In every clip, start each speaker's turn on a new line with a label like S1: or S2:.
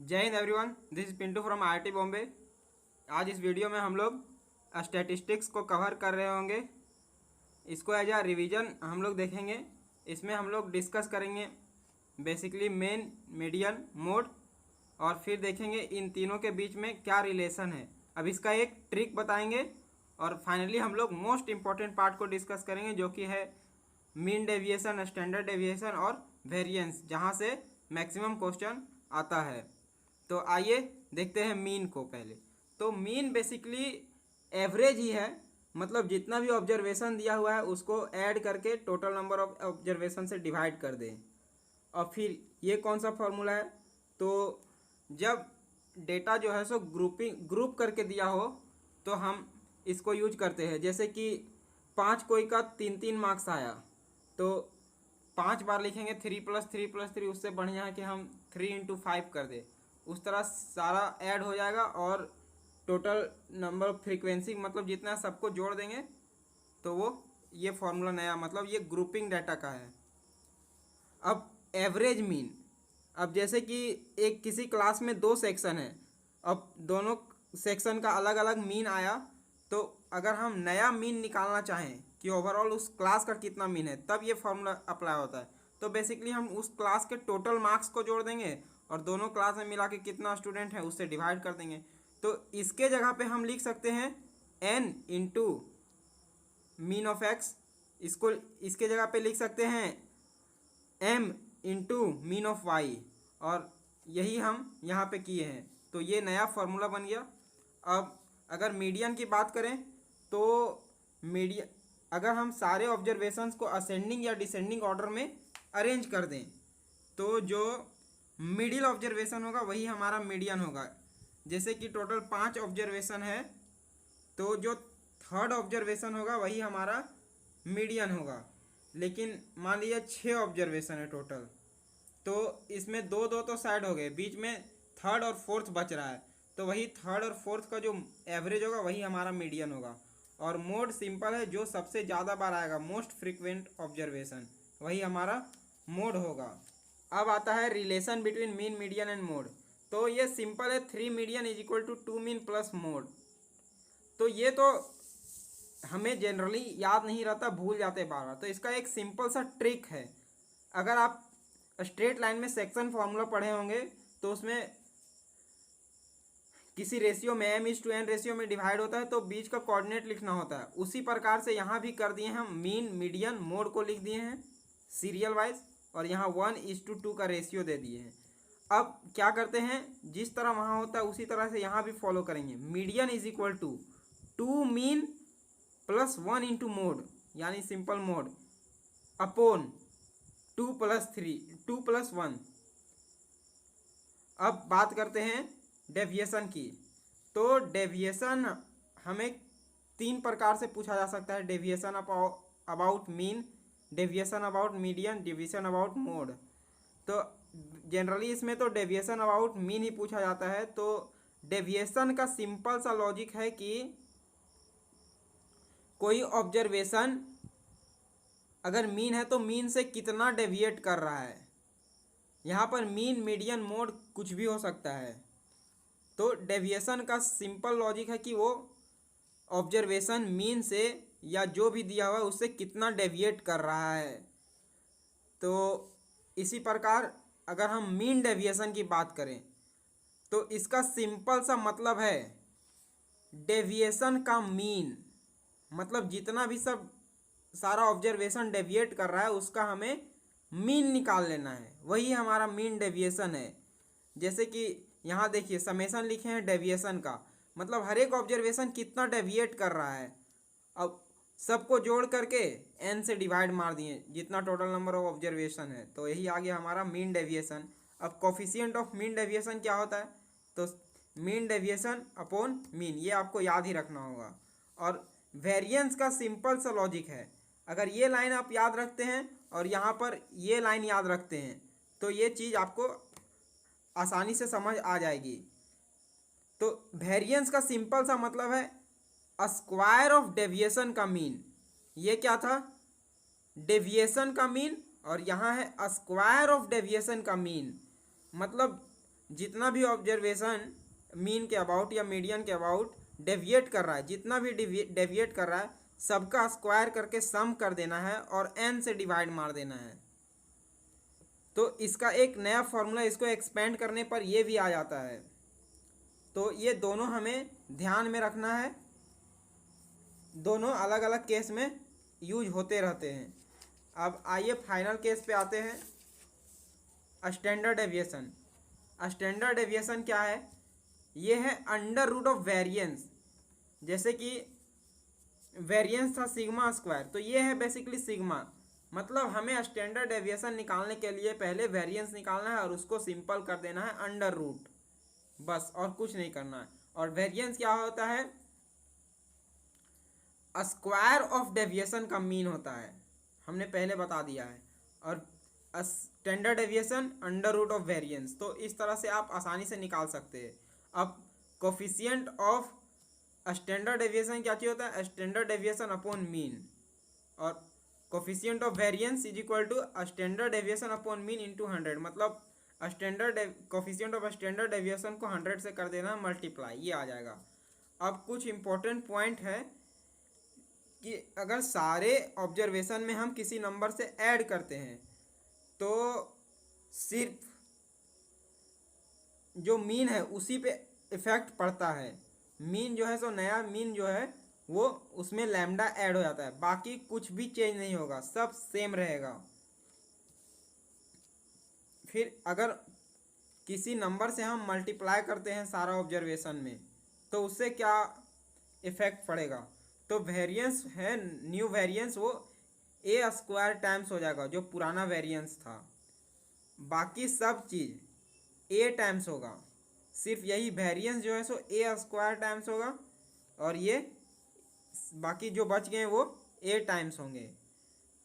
S1: जय Hind everyone, this is Pintu from IIT Bombay. आज इस वीडियो में हम लोग स्टैटिस्टिक्स को कवर कर रहे होंगे। इसको एज आ रिवीजन हम लोग देखेंगे। इसमें हम लोग डिस्कस करेंगे बेसिकली मेन, मीडियन, मोड, और फिर देखेंगे इन तीनों के बीच में क्या रिलेशन है। अब इसका एक ट्रिक बताएंगे और फाइनली हम लोग मोस्ट इम्पॉर्टेंट पार्ट को डिस्कस करेंगे, जो कि है मीन डेविएशन, स्टैंडर्ड डेविएशन और वेरिएंस, जहाँ से मैक्सिमम क्वेश्चन आता है। तो आइए देखते हैं मीन को पहले। तो मीन बेसिकली एवरेज ही है, मतलब जितना भी ऑब्जर्वेशन दिया हुआ है उसको ऐड करके टोटल नंबर ऑफ ऑब्जर्वेशन से डिवाइड कर दें। और फिर ये कौन सा फॉर्मूला है, तो जब डेटा जो है सो ग्रुप करके दिया हो तो हम इसको यूज करते हैं। जैसे कि 5 कोई का 3 मार्क्स आया तो 5 बार लिखेंगे 3+3+3, उससे बढ़िया है कि हम 3×5 कर दें। उस तरह सारा ऐड हो जाएगा और टोटल नंबर ऑफ फ्रीक्वेंसी, मतलब जितना सबको जोड़ देंगे तो वो ये फॉर्मूला नया, मतलब ये ग्रुपिंग डाटा का है। अब एवरेज मीन, अब जैसे कि एक किसी क्लास में 2 सेक्शन है, अब दोनों सेक्शन का अलग अलग मीन आया, तो अगर हम नया मीन निकालना चाहें कि ओवरऑल उस क्लास का कितना मीन है, तब ये फॉर्मूला अप्लाई होता है। तो बेसिकली हम उस क्लास के टोटल मार्क्स को जोड़ देंगे और दोनों क्लास में मिला के कितना स्टूडेंट है उससे डिवाइड कर देंगे। तो इसके जगह पे हम लिख सकते हैं n into mean of X, इसको इसके जगह पे लिख सकते हैं m into mean of Y, और यही हम यहाँ पे किए हैं। तो ये नया फॉर्मूला बन गया। अब अगर मीडियन की बात करें तो मीडियन, अगर हम सारे ऑब्जर्वेशंस को असेंडिंग या डिसेंडिंग ऑर्डर में अरेंज कर दें तो जो मिडिल ऑब्जर्वेशन होगा वही हमारा मीडियन होगा। जैसे कि टोटल 5 ऑब्जर्वेशन है तो जो थर्ड ऑब्जर्वेशन होगा वही हमारा मीडियन होगा। लेकिन मान लीजिए 6 ऑब्जर्वेशन है टोटल, तो इसमें दो दो तो साइड हो गए, बीच में थर्ड और फोर्थ बच रहा है, तो वही थर्ड और फोर्थ का जो एवरेज होगा वही हमारा मीडियन होगा। और मोड सिंपल है, जो सबसे ज़्यादा बार आएगा, मोस्ट फ्रीक्वेंट ऑब्जर्वेशन, वही हमारा मोड होगा। अब आता है relation between mean, median and mode. तो ये सिंपल है, 3 median is equal to 2 mean plus mode. तो ये तो हमें जनरली याद नहीं रहता, भूल जाते बार बार। तो इसका एक सिंपल सा ट्रिक है। अगर आप स्ट्रेट लाइन में सेक्शन फॉर्मूला पढ़े होंगे तो उसमें किसी रेशियो में m/n रेशियो में डिवाइड होता है तो बीच का कोऑर्डिनेट लिखना होता है। उसी प्रकार से यहाँ भी कर दिए हम, मीन, मीडियन, मोड को लिख दिए हैं सीरियल वाइज, और यहाँ 1:2 का रेशियो दे दिए हैं। अब क्या करते हैं, जिस तरह वहाँ होता है उसी तरह से यहाँ भी फॉलो करेंगे। Median is equal to 2 mean plus 1 into mode, यानी सिंपल मोड, अपॉन 2+1। अब बात करते हैं डेविएशन की। तो डेविएशन हमें 3 प्रकार से पूछा जा सकता है, deviation about mean, deviation about median, deviation about mode. तो जनरली इसमें तो डेविएशन अबाउट मीन ही पूछा जाता है। तो डेविएशन का सिंपल सा लॉजिक है कि कोई ऑब्जर्वेशन अगर मीन है तो मीन से कितना डेविएट कर रहा है। यहाँ पर मीन, मीडियन, मोड कुछ भी हो सकता है। तो डेविएशन का सिंपल लॉजिक है कि वो ऑब्जर्वेशन मीन से या जो भी दिया हुआ है उससे कितना डेविएट कर रहा है। तो इसी प्रकार अगर हम मीन डेविएशन की बात करें तो इसका सिंपल सा मतलब है डेविएशन का मीन, मतलब जितना भी सब सारा ऑब्जर्वेशन डेविएट कर रहा है उसका हमें मीन निकाल लेना है, वही हमारा मीन डेविएशन है। जैसे कि यहाँ देखिए समेशन लिखे हैं डेविएशन का, मतलब हर एक ऑब्जर्वेशन कितना डेविएट कर रहा है। अब सबको जोड़ करके n से डिवाइड मार दिए जितना टोटल नंबर ऑफ ऑब्जर्वेशन है, तो यही आ गया हमारा मीन डेविएशन। अब कोफिशिएंट ऑफ मीन डेविएशन क्या होता है, तो मीन डेविएशन अपॉन मीन, ये आपको याद ही रखना होगा। और वेरिएंस का सिंपल सा लॉजिक है, अगर ये लाइन आप याद रखते हैं और यहाँ पर ये लाइन याद रखते हैं तो ये चीज़ आपको आसानी से समझ आ जाएगी। तो वेरिएंस का सिंपल सा मतलब है स्क्वायर ऑफ डेविएशन का मीन। ये क्या था, डेविएशन का मीन, और यहाँ है स्क्वायर ऑफ डेविएशन का मीन, मतलब जितना भी ऑब्जर्वेशन मीन के अबाउट या मीडियन के अबाउट डेविएट कर रहा है, जितना भी डेविएट कर रहा है, सबका स्क्वायर करके सम कर देना है और n से डिवाइड मार देना है। तो इसका एक नया फॉर्मूला इसको एक्सपेंड करने पर ये भी आ जाता है। तो ये दोनों हमें ध्यान में रखना है, दोनों अलग अलग केस में यूज होते रहते हैं। अब आइए फाइनल केस पे आते हैं, स्टैंडर्ड डेविएशन। स्टैंडर्ड डेविएशन क्या है? ये है अंडर रूट ऑफ वेरिएंस। जैसे कि वेरिएंस था सिग्मा स्क्वायर, तो ये है बेसिकली सिग्मा। मतलब हमें स्टैंडर्ड डेविएशन निकालने के लिए पहले वेरिएंस निकालना है और उसको सिंपल कर देना है अंडर रूट, बस, और कुछ नहीं करना है। और वेरिएंस क्या होता है? स्क्वायर ऑफ डेविएशन का मीन होता है, हमने पहले बता दिया है। और standard deviation under root of variance. तो इस तरह से आप आसानी से निकाल सकते हैं। अब कोफिशिएंट ऑफ स्टैंडर्ड डेविएशन क्या चीज होता है? Standard deviation upon mean. और coefficient of variance is equal to standard deviation upon mean into 100। मतलब standard coefficient of standard deviation को 100 से कर देना मल्टीप्लाई, ये आ जाएगा। अब कुछ इंपॉर्टेंट पॉइंट है कि अगर सारे ऑब्जर्वेशन में हम किसी नंबर से ऐड करते हैं तो सिर्फ जो मीन है उसी पे इफेक्ट पड़ता है। मीन जो है सो नया मीन जो है वो उसमें लैम्डा ऐड हो जाता है, बाकी कुछ भी चेंज नहीं होगा, सब सेम रहेगा। फिर अगर किसी नंबर से हम मल्टीप्लाई करते हैं सारा ऑब्जर्वेशन में तो उससे क्या इफेक्ट पड़ेगा? तो वेरिएंस है, न्यू वेरिएंस वो ए स्क्वायर टाइम्स हो जाएगा जो पुराना वेरिएंस था, बाकी सब चीज़ ए टाइम्स होगा। सिर्फ यही वेरिएंस जो है सो ए स्क्वायर टाइम्स होगा और ये बाकी जो बच गए वो ए टाइम्स होंगे।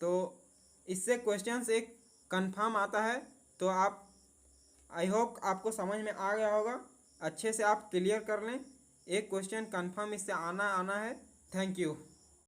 S1: तो इससे क्वेश्चंस एक कंफर्म आता है। तो आप, आई होप आपको समझ में आ गया होगा, अच्छे से आप क्लियर कर लें। एक क्वेश्चन कंफर्म इससे आना है। Thank you.